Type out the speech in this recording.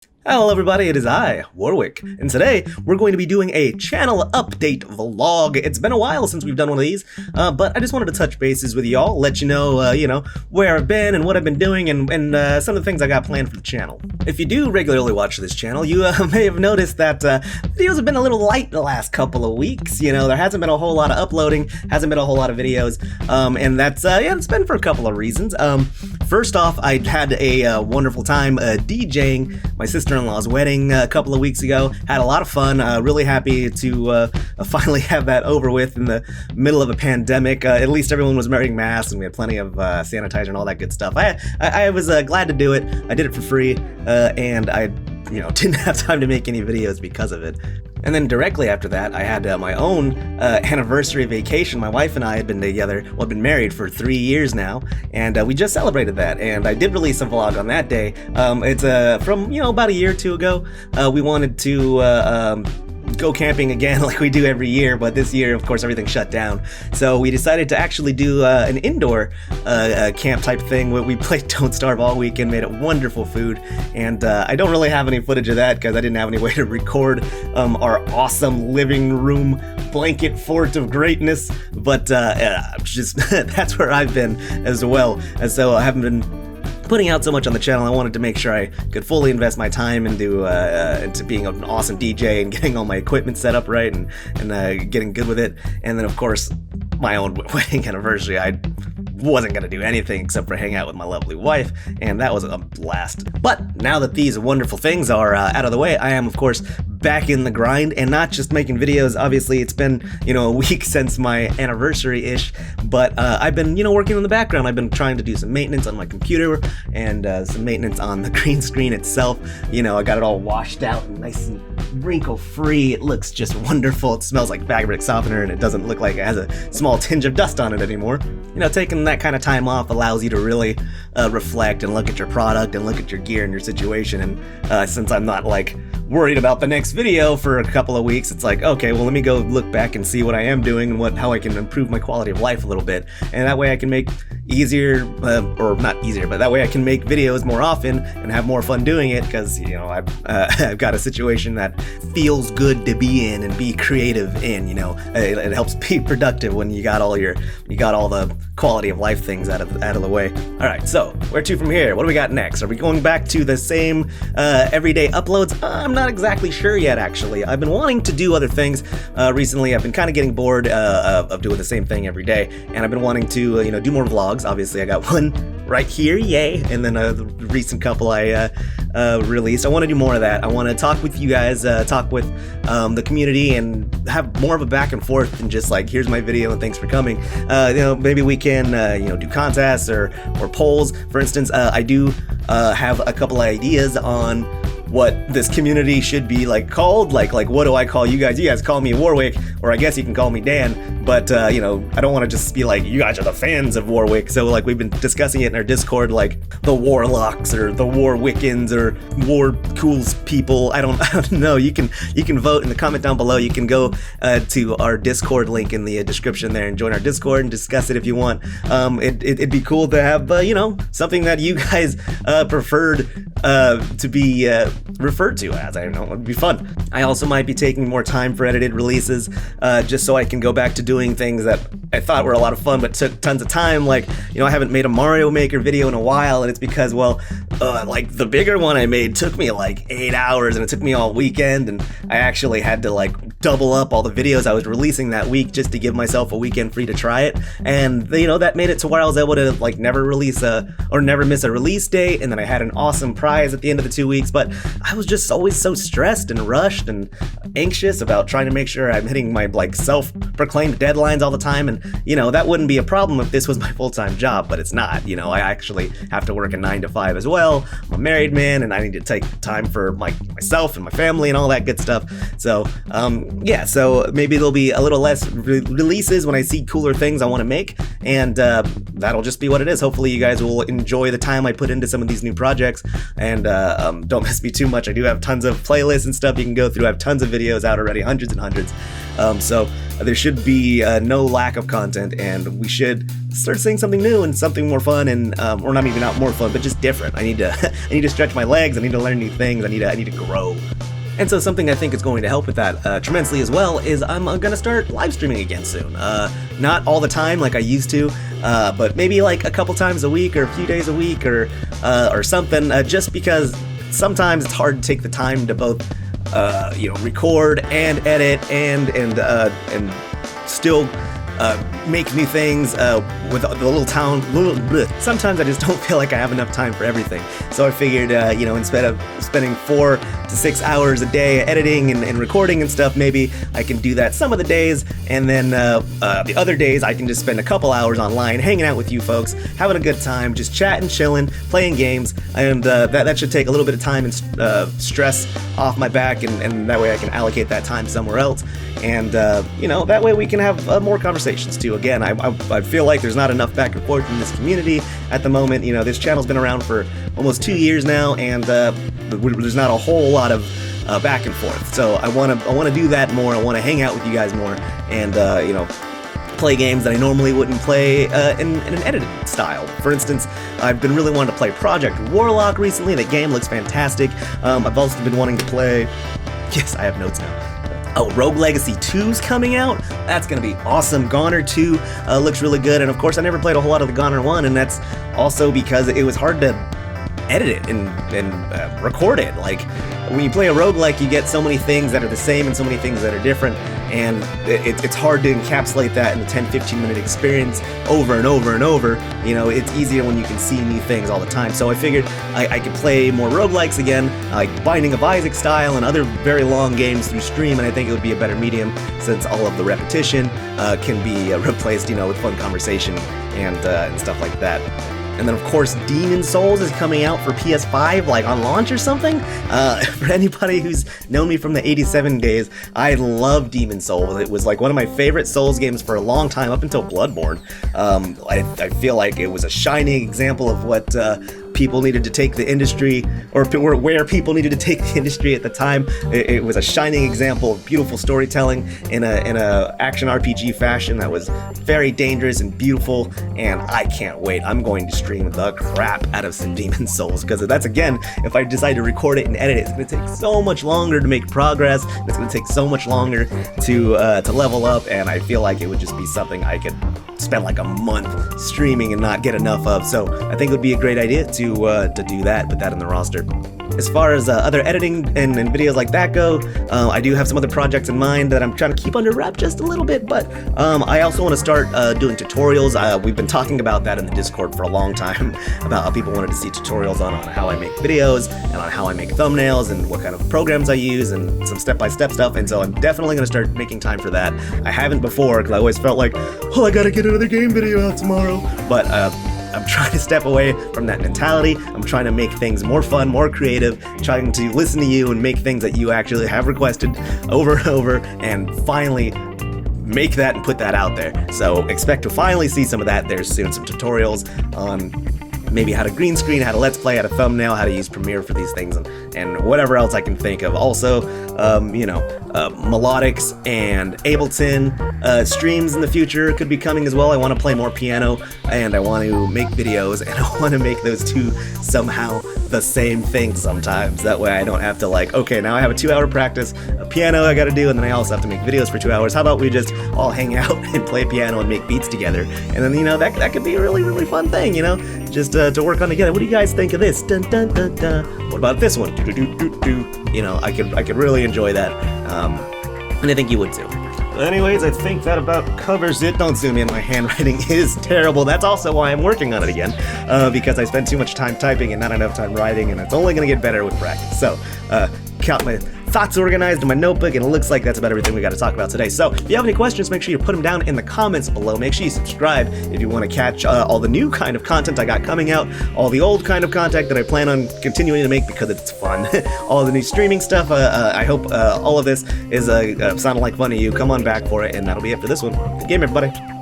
Hello everybody, it is I, Warwic, and today we're going to be doing a channel update vlog. It's been a while since we've done one of these, but I just wanted to touch bases with y'all, let you know, where I've been and what I've been doing and some of the things I got planned for the channel. If you do regularly watch this channel, you may have noticed that videos have been a little light the last couple of weeks. You know, there hasn't been a whole lot of uploading, hasn't been a whole lot of videos, and that's, it's been for a couple of reasons. First off, I had a wonderful time DJing my sister-in-law's wedding a couple of weeks ago. Had a lot of fun. Really happy to finally have that over with in the middle of a pandemic. At least everyone was wearing masks and we had plenty of sanitizer and all that good stuff. I was glad to do it. I did it for free, and I didn't have time to make any videos because of it. And then directly after that, I had my own anniversary vacation. My wife and I had been together, well, been married for 3 years now, and we just celebrated that. And I did release a vlog on that day. It's from about a year or two ago. We wanted to go camping again like we do every year, but this year, of course, everything shut down. So we decided to actually do an indoor camp type thing where we played Don't Starve all weekend, made it wonderful food, and I don't really have any footage of that because I didn't have any way to record our awesome living room blanket fort of greatness, but just that's where I've been as well, and so I haven't been putting out so much on the channel. I wanted to make sure I could fully invest my time into being an awesome DJ and getting all my equipment set up right and getting good with it. And then, of course, my own wedding anniversary. I wasn't going to do anything except for hang out with my lovely wife, and that was a blast. But now that these wonderful things are out of the way, I am, of course, back in the grind, and not just making videos. Obviously, it's been, a week since my anniversary-ish, but I've been, working in the background. I've been trying to do some maintenance on my computer and some maintenance on the green screen itself. I got it all washed out and nice and wrinkle-free. It looks just wonderful. It smells like fabric softener, and it doesn't look like it has a small tinge of dust on it anymore. Taking that kind of time off allows you to really reflect and look at your product and look at your gear and your situation. And since I'm not worried about the next video for a couple of weeks, it's like, okay, well, let me go look back and see what I am doing and how I can improve my quality of life a little bit. And that way I can make easier, or not easier, but that way I can make videos more often and have more fun doing it, because I've got a situation that feels good to be in and be creative in. It helps be productive when you got all the quality of life things out of the way. All right, so where to from here? What do we got next? Are we going back to the same everyday uploads? I'm not exactly sure yet, actually. I've been wanting to do other things recently. I've been kind of getting bored of doing the same thing every day, and I've been wanting to do more vlogs. Obviously, I got one right here, yay, and then the recent couple I released. I want to do more of that. I want to talk with you guys, talk with the community, and have more of a back and forth than just here's my video and thanks for coming. Maybe we can do contests or polls. For instance, I do have a couple ideas on what this community should be called. What do I call you guys? You guys call me Warwick, or I guess you can call me Dan, but I don't want to just be you guys are the fans of Warwick. So we've been discussing it in our Discord, the Warlocks or the Warwickens or War Cools people. I don't know. You can vote in the comment down below. You can go to our Discord link in the description there and join our Discord and discuss it if you want. It'd be cool to have something that you guys preferred to be referred to as. I don't know, it would be fun. I also might be taking more time for edited releases, just so I can go back to doing things that I thought were a lot of fun but took tons of time. I haven't made a Mario Maker video in a while, and it's because, the bigger one I made took me 8 hours, and it took me all weekend, and I actually had to double up all the videos I was releasing that week just to give myself a weekend free to try it. And that made it to where I was able to never release or never miss a release date, and then I had an awesome prize at the end of the 2 weeks. But I was just always so stressed and rushed and anxious about trying to make sure I'm hitting my self-proclaimed deadlines all the time, and that wouldn't be a problem if this was my full-time job, but it's not. I actually have to work a 9 to 5 as well. I'm a married man, and I need to take time for myself and my family and all that good stuff. So so maybe there'll be a little less releases when I see cooler things I want to make, and that'll just be what it is. Hopefully you guys will enjoy the time I put into some of these new projects, and don't miss me too much. I do have tons of playlists and stuff you can go through. I have tons of videos out already, hundreds and hundreds. So there should be no lack of content, and we should start seeing something new and something more fun, and or not even not more fun, but just different. I need to stretch my legs. I need to learn new things. I need to grow. And so something I think is going to help with that tremendously as well is I'm going to start live streaming again soon. Not all the time like I used to, but maybe like a couple times a week or a few days a week or something. Just because sometimes it's hard to take the time to both record and edit and still make new things with the little town. Sometimes I just don't feel like I have enough time for everything. So I figured, instead of spending 4 to 6 hours a day editing and recording and stuff, maybe I can do that some of the days, and then the other days I can just spend a couple hours online hanging out with you folks, having a good time, just chatting, chilling, playing games, and that should take a little bit of time and stress off my back, and that way I can allocate that time somewhere else, and that way we can have more conversations too. Again, I feel like there's not enough back and forth in this community at the moment. This channel's been around for almost 2 years now, and there's not a whole lot of back and forth. So I want to do that more. I want to hang out with you guys more, and play games that I normally wouldn't play in an edited style. For instance, I've been really wanting to play Projekt Warlock recently. The game looks fantastic. I've also been wanting to play. Yes, I have notes now. Oh, Rogue Legacy 2's coming out? That's going to be awesome. GoNNer 2 looks really good, and of course I never played a whole lot of the GoNNer 1, and that's also because it was hard to edit it and record it. Like, when you play a roguelike, you get so many things that are the same and so many things that are different, and it's hard to encapsulate that in a 10-15 minute experience over and over and over. It's easier when you can see new things all the time. So I figured I could play more roguelikes again, like Binding of Isaac style and other very long games through stream, and I think it would be a better medium since all of the repetition can be replaced, with fun conversation and stuff like that. And then, of course, Demon Souls is coming out for PS5, like on launch or something. For anybody who's known me from the 87 days, I love Demon Souls. It was like one of my favorite Souls games for a long time, up until Bloodborne. I feel like it was a shining example of what people needed to take the industry, or where people needed to take the industry at the time. It was a shining example of beautiful storytelling in a action RPG fashion that was very dangerous and beautiful, and I can't wait. I'm going to stream the crap out of some Demon Souls, because that's, again, if I decide to record it and edit it, it's going to take so much longer to make progress. It's going to take so much longer to level up, and I feel like it would just be something I could spend like a month streaming and not get enough of. So I think it would be a great idea to do that, put that in the roster. As far as other editing and videos like that go, I do have some other projects in mind that I'm trying to keep under wrap just a little bit, but I also want to start doing tutorials. We've been talking about that in the Discord for a long time, about how people wanted to see tutorials on how I make videos and on how I make thumbnails and what kind of programs I use and some step-by-step stuff, and so I'm definitely going to start making time for that. I haven't before, because I always felt like, oh, I gotta get another game video out tomorrow, but I'm trying to step away from that mentality. I'm trying to make things more fun, more creative, trying to listen to you and make things that you actually have requested over and over, and finally make that and put that out there. So expect to finally see some of that there soon, some tutorials on maybe how to green screen, how to let's play, how to thumbnail, how to use Premiere for these things, and whatever else I can think of. Also, Melodics and Ableton streams in the future could be coming as well. I want to play more piano, and I want to make videos, and I want to make those two somehow the same thing sometimes. That way I don't have to, like, okay, now I have a 2-hour practice, a piano I gotta do, and then I also have to make videos for 2 hours. How about we just all hang out and play piano and make beats together? And then, that could be a really, really fun thing, just to work on together. What do you guys think of this? Dun, dun, dun, dun. What about this one? Do, do, do, do, do. I could really enjoy that, and I think you would too. Anyways, I think that about covers it. Don't zoom in, my handwriting is terrible. That's also why I'm working on it again, because I spend too much time typing and not enough time writing, and it's only going to get better with practice. So, got my thoughts organized in my notebook, and it looks like that's about everything we got to talk about today. So, if you have any questions, make sure you put them down in the comments below. Make sure you subscribe if you want to catch all the new kind of content I got coming out, all the old kind of content that I plan on continuing to make because it's fun, all the new streaming stuff. I hope all of this is sounding like fun to you. Come on back for it, and that'll be it for this one. Good game, everybody.